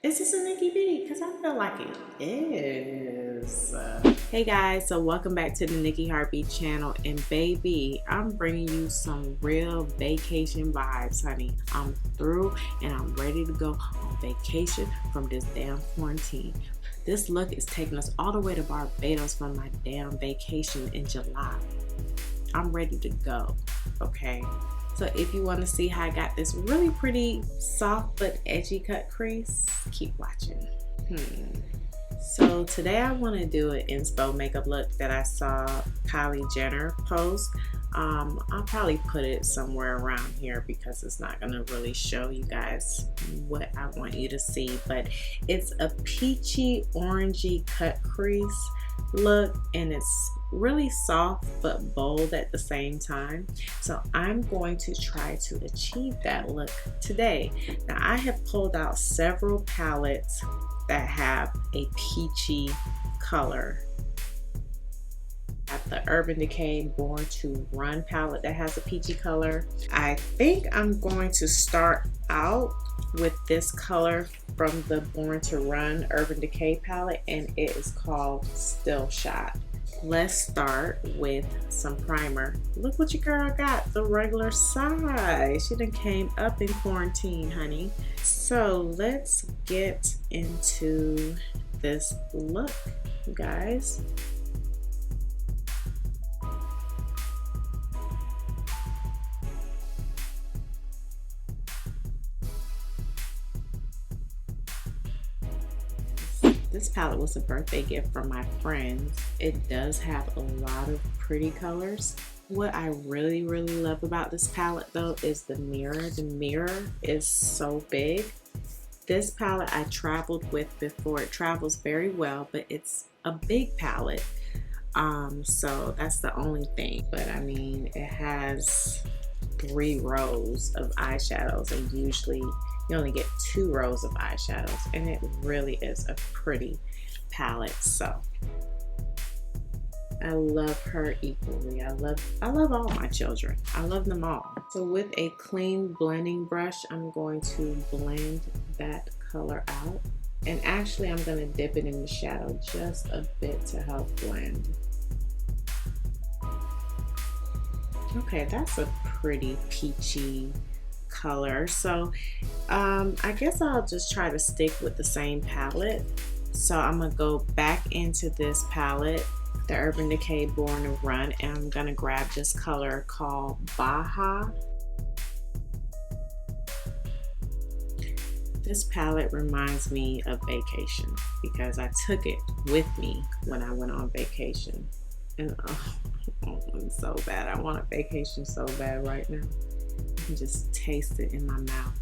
Is this a Nikki B? Because I feel like it is. Hey guys, so welcome back to the NickiHeartBeat channel. And baby, I'm bringing you some real vacation vibes, honey. I'm through and I'm ready to go on vacation from this damn quarantine. This look is taking us all the way to Barbados from my damn vacation in July. I'm ready to go, okay? So if you want to see how I got this really pretty soft but edgy cut crease, keep watching. So today I want to do an Inspo makeup look that I saw Kylie Jenner post. I'll probably put it somewhere around here because it's not going to really show you guys what I want you to see. But it's a peachy orangey cut crease look, and it's really soft but bold at the same time. So I'm going to try to achieve that look today. Now I have pulled out several palettes that have a peachy color. At the Urban Decay Born to Run palette that has a peachy color. I think I'm going to start out with this color from the Born to Run Urban Decay palette, and it is called Still Shot. Let's start with some primer. Look what your girl got, the regular size. She done came up in quarantine, honey. So let's get into this look, you guys. This palette was a birthday gift from my friends. It does have a lot of pretty colors. What I really love about this palette though is the mirror. The mirror is so big. This palette I traveled with before. It travels very well, but it's a big palette. So that's the only thing. But I mean, it has 3 rows of eyeshadows, and usually you only get 2 rows of eyeshadows, and it really is a pretty palette. So I love her equally. I love all my children. I love them all. So with a clean blending brush, I'm going to blend that color out. And actually I'm going to dip it in the shadow just a bit to help blend. Okay, that's a pretty peachy color. So I guess I'll just try to stick with the same palette. So I'm gonna go back into this palette, the Urban Decay Born to Run, and I'm gonna grab this color called Baja. This palette reminds me of vacation because I took it with me when I went on vacation, and it's so bad. I want a vacation so bad right now. I can just taste it in my mouth.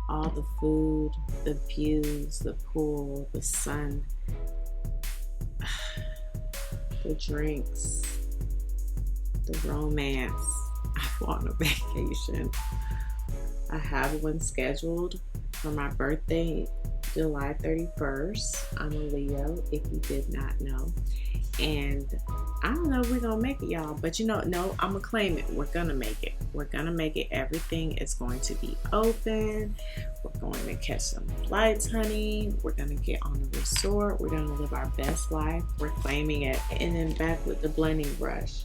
All the food, the views, the pool, the sun, the drinks, the romance. I want a vacation. I have one scheduled for my birthday, July 31st. I'm a Leo, if you did not know. And I don't know if we're gonna make it, y'all, but you know, no, I'm gonna claim it. We're gonna make it. We're gonna make it. Everything is going to be open. We're going to catch some flights, honey. We're gonna get on the resort. We're gonna live our best life. We're claiming it. And then back with the blending brush.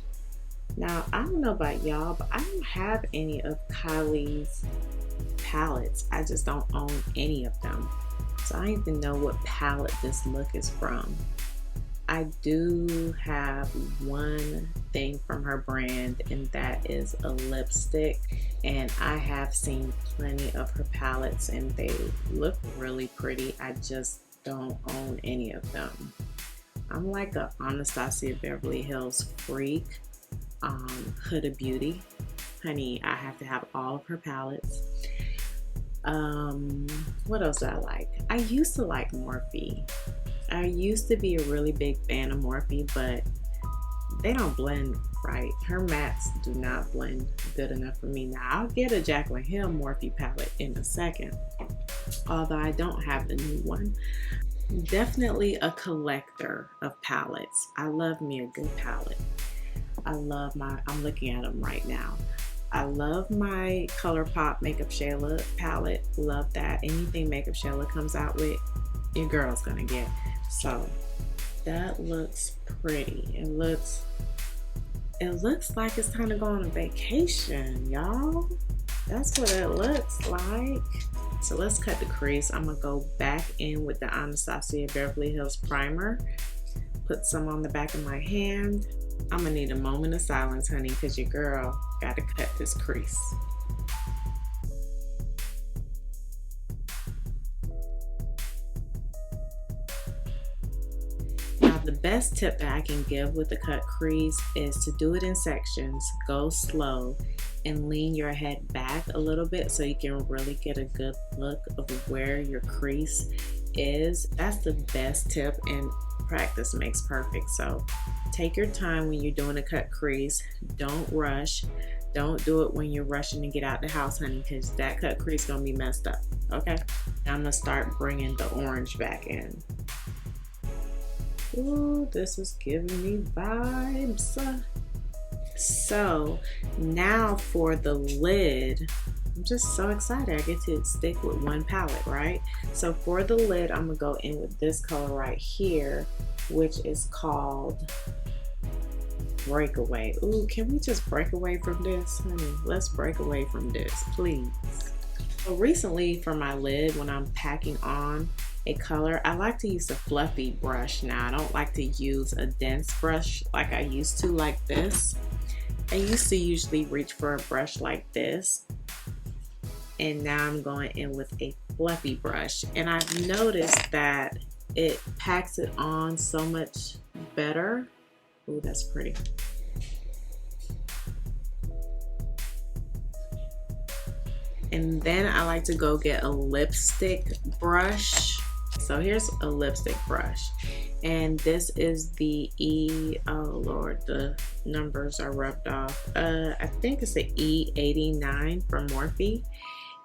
Now, I don't know about y'all, but I don't have any of Kylie's palettes. I just don't own any of them. So I don't even know what palette this look is from. I do have one thing from her brand, and that is a lipstick, and I have seen plenty of her palettes and they look really pretty. I just don't own any of them. I'm like a Anastasia Beverly Hills freak. Huda Beauty, honey, I have to have all of her palettes. What else do I like? I used to like Morphe. I used to be a really big fan of Morphe, but they don't blend right. Her mattes do not blend good enough for me. Now, I'll get a Jaclyn Hill Morphe palette in a second, although I don't have the new one. Definitely a collector of palettes. I love me a good palette. I'm looking at them right now. I love my ColourPop Makeup Shayla palette. Love that. Anything Makeup Shayla comes out with, your girl's gonna get. So that looks pretty. It looks like it's time to go on a vacation, y'all. That's what it looks like. So let's cut the crease. I'm gonna go back in with the Anastasia Beverly Hills primer. Put some on the back of my hand. I'm gonna need a moment of silence, honey, because your girl gotta cut this crease. Now, the best tip that I can give with the cut crease is to do it in sections, go slow, and lean your head back a little bit so you can really get a good look of where your crease is. That's the best tip, and practice makes perfect. So take your time when you're doing a cut crease. Don't rush. Don't do it when you're rushing to get out the house, honey, because that cut crease gonna be messed up. Okay, now I'm gonna start bringing the orange back in. Ooh, this is giving me vibes. So now for the lid, I'm just so excited. I get to stick with one palette, right? So for the lid, I'm gonna go in with this color right here, which is called Breakaway. Ooh, can we just break away from this, honey? Let's break away from this, please. So recently for my lid, when I'm packing on a color, I like to use a fluffy brush now. I don't like to use a dense brush like I used to, like this. I used to usually reach for a brush like this, and now I'm going in with a fluffy brush, and I've noticed that it packs it on so much better. Ooh, that's pretty. And then I like to go get a lipstick brush. So here's a lipstick brush, and this is the oh Lord, the numbers are rubbed off. I think it's the E89 from Morphe,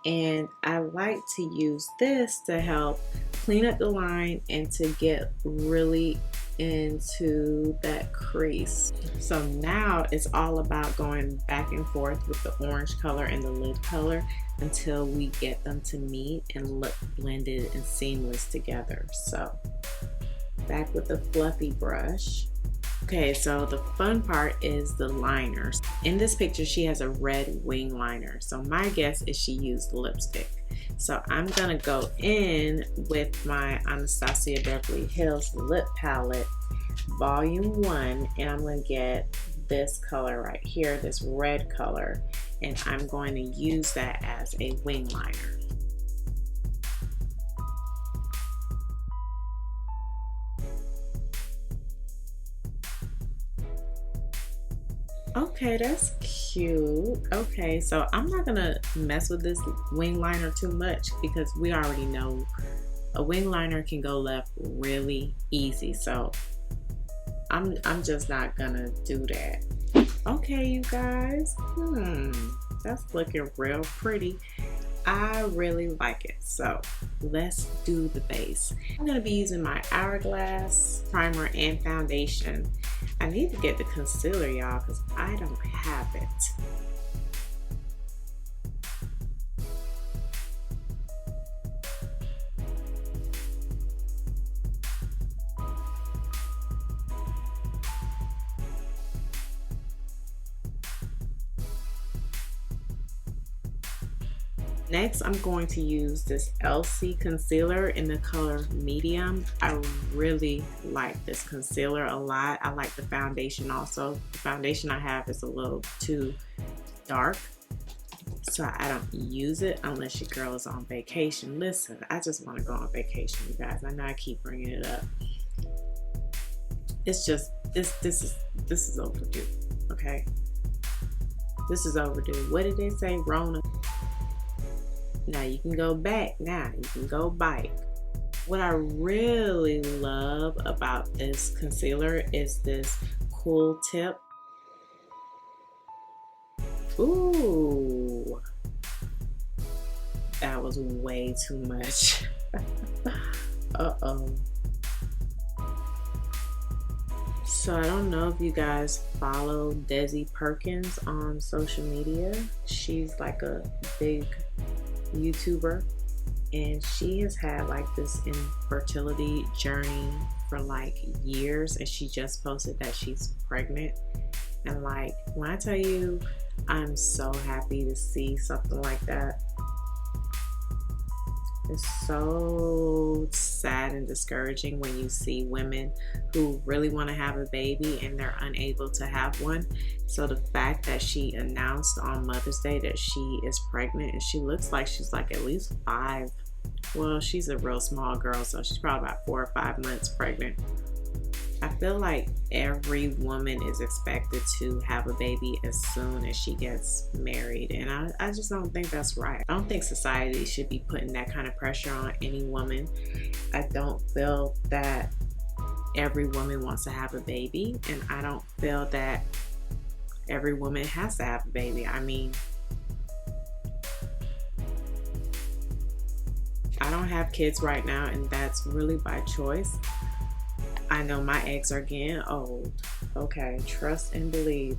and I like to use this to help clean up the line and to get really into that crease. So now it's all about going back and forth with the orange color and the lid color until we get them to meet and look blended and seamless together. So back with the fluffy brush. Okay, so the fun part is the liners. In this picture, she has a red wing liner. So my guess is she used lipstick. So I'm gonna go in with my Anastasia Beverly Hills lip palette, volume 1, and I'm gonna get this color right here, this red color, and I'm going to use that as a wing liner. Okay, that's cute. Okay, so I'm not gonna mess with this wing liner too much because we already know a wing liner can go left really easy. So I'm just not gonna do that. Okay, you guys, that's looking real pretty. I really like it. So let's do the base. I'm gonna be using my Hourglass Primer and foundation. I need to get the concealer, y'all, because I don't have it. Next, I'm going to use this Elice concealer in the color medium. I really like this concealer a lot. I like the foundation also. The foundation I have is a little too dark, so I don't use it unless your girl is on vacation. Listen, I just want to go on vacation, you guys. I know I keep bringing it up. It's just, this is overdue, okay? This is overdue. What did they say, Rona? Now you can go back now, you can go bike. What I really love about this concealer is this cool tip. Ooh, that was way too much. So I don't know if you guys follow Desi Perkins on social media. She's like a big YouTuber, and she has had like this infertility journey for like years, and she just posted that she's pregnant. And like, when I tell you, I'm so happy to see something like that. It's so sad and discouraging when you see women who really want to have a baby and they're unable to have one. So the fact that she announced on Mother's Day that she is pregnant, and she looks like she's like at least 5. Well, she's a real small girl, so she's probably about 4 or 5 months pregnant. I feel like every woman is expected to have a baby as soon as she gets married, and I just don't think that's right. I don't think society should be putting that kind of pressure on any woman. I don't feel that every woman wants to have a baby, and I don't feel that every woman has to have a baby. I mean, I don't have kids right now, and that's really by choice. I know my eggs are getting old. Okay, trust and believe.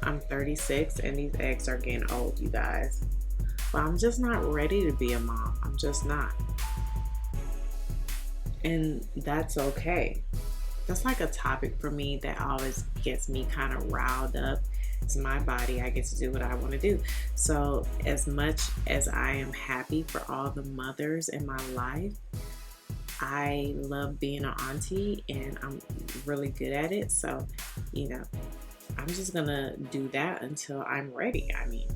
I'm 36 and these eggs are getting old, you guys. But I'm just not ready to be a mom. I'm just not. And that's okay. That's like a topic for me that always gets me kind of riled up. It's my body. I get to do what I want to do. So as much as I am happy for all the mothers in my life, I love being an auntie and I'm really good at it. So, you know, I'm just gonna do that until I'm ready. I mean,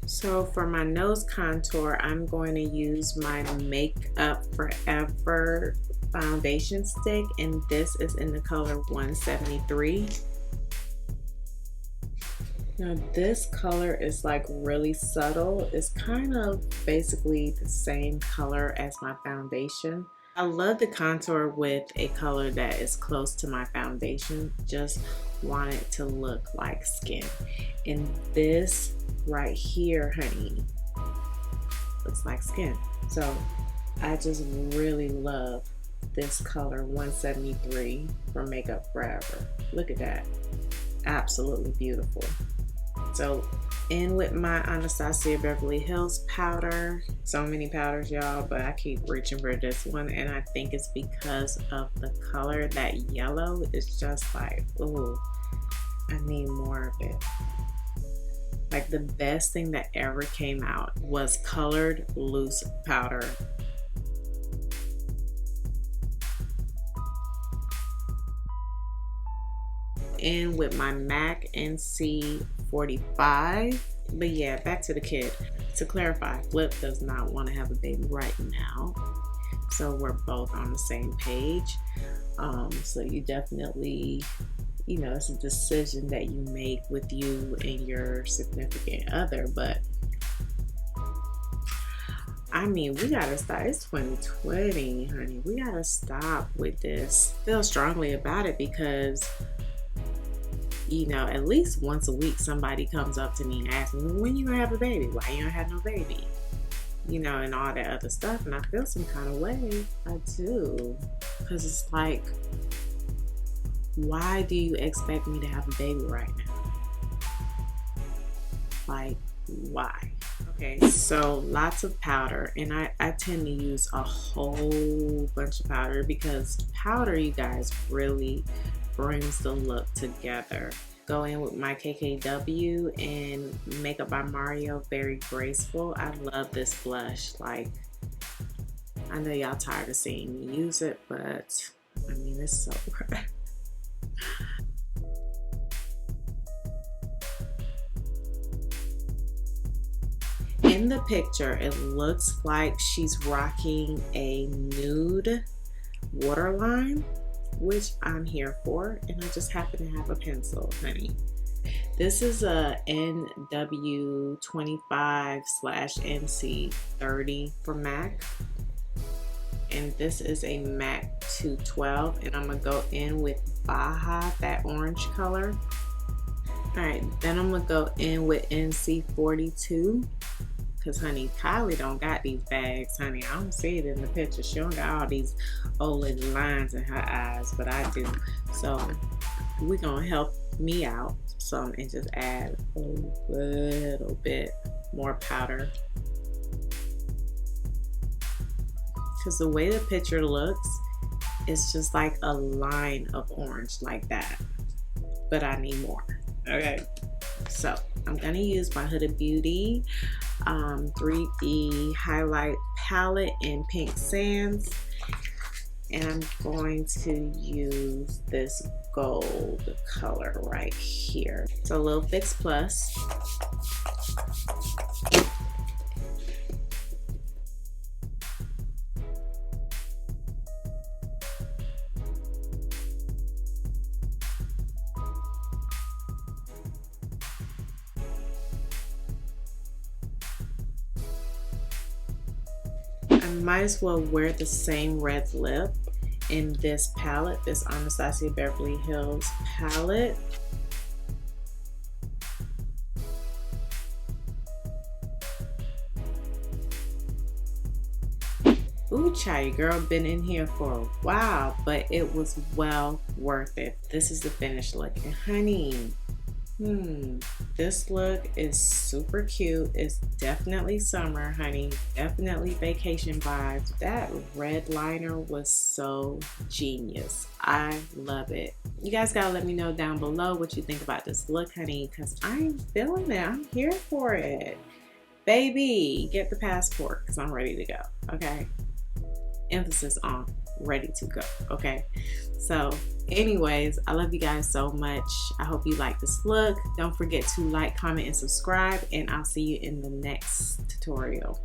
so for my nose contour, I'm going to use my Makeup Forever foundation stick, and this is in the color 173. Now this color is like really subtle. It's kind of basically the same color as my foundation. I love the contour with a color that is close to my foundation. Just want it to look like skin. And this right here, honey, looks like skin. So I just really love this color 173 from Makeup Forever. Look at that. Absolutely beautiful. So in with my Anastasia Beverly Hills powder. So many powders, y'all, but I keep reaching for this one, and I think it's because of the color. That yellow is just like, ooh, I need more of it. Like the best thing that ever came out was colored loose powder. In with my MAC NC 45. But yeah, back to the kid. To clarify, Flip does not want to have a baby right now, so we're both on the same page. So you definitely, you know, it's a decision that you make with you and your significant other. But I mean, we gotta stop. It's 2020, honey. We gotta stop with this. I feel strongly about it because, you know, at least once a week somebody comes up to me and asks me, when you gonna have a baby? Why you don't have no baby? You know, and all that other stuff. And I feel some kind of way. I do. Because it's like, why do you expect me to have a baby right now? Like, why? Okay, so lots of powder. And I tend to use a whole bunch of powder because powder, you guys, really brings the look together. Go in with my KKW and Makeup by Mario, very graceful. I love this blush. Like, I know y'all tired of seeing me use it, but I mean, it's so good. In the picture, it looks like she's rocking a nude waterline, which I'm here for, and I just happen to have a pencil, honey. This is a NW25/NC30 for MAC, and this is a MAC 212, and I'm gonna go in with Baja, that orange color. All right, then I'm gonna go in with NC42, Because, honey, Kylie don't got these bags, honey. I don't see it in the picture. She don't got all these old little lines in her eyes, but I do. So we're going to help me out some and just add a little bit more powder. Because the way the picture looks, it's just like a line of orange like that. But I need more. Okay. So I'm going to use my Huda Beauty 3D highlight palette in Pink Sands. And I'm going to use this gold color right here. It's a little Fix Plus. I might as well wear the same red lip in this palette, this Anastasia Beverly Hills palette. Ooh, child, girl, been in here for a while, but it was well worth it. This is the finished look, and honey, this look is super cute. It's definitely summer, honey. Definitely vacation vibes. That red liner was so genius. I love it. You guys gotta let me know down below what you think about this look, honey, because I'm feeling it. I'm here for it. Baby, get the passport because I'm ready to go, okay? Emphasis on ready to go, okay? So anyways, I love you guys so much. I hope you like this look. Don't forget to like, comment, and subscribe, and I'll see you in the next tutorial.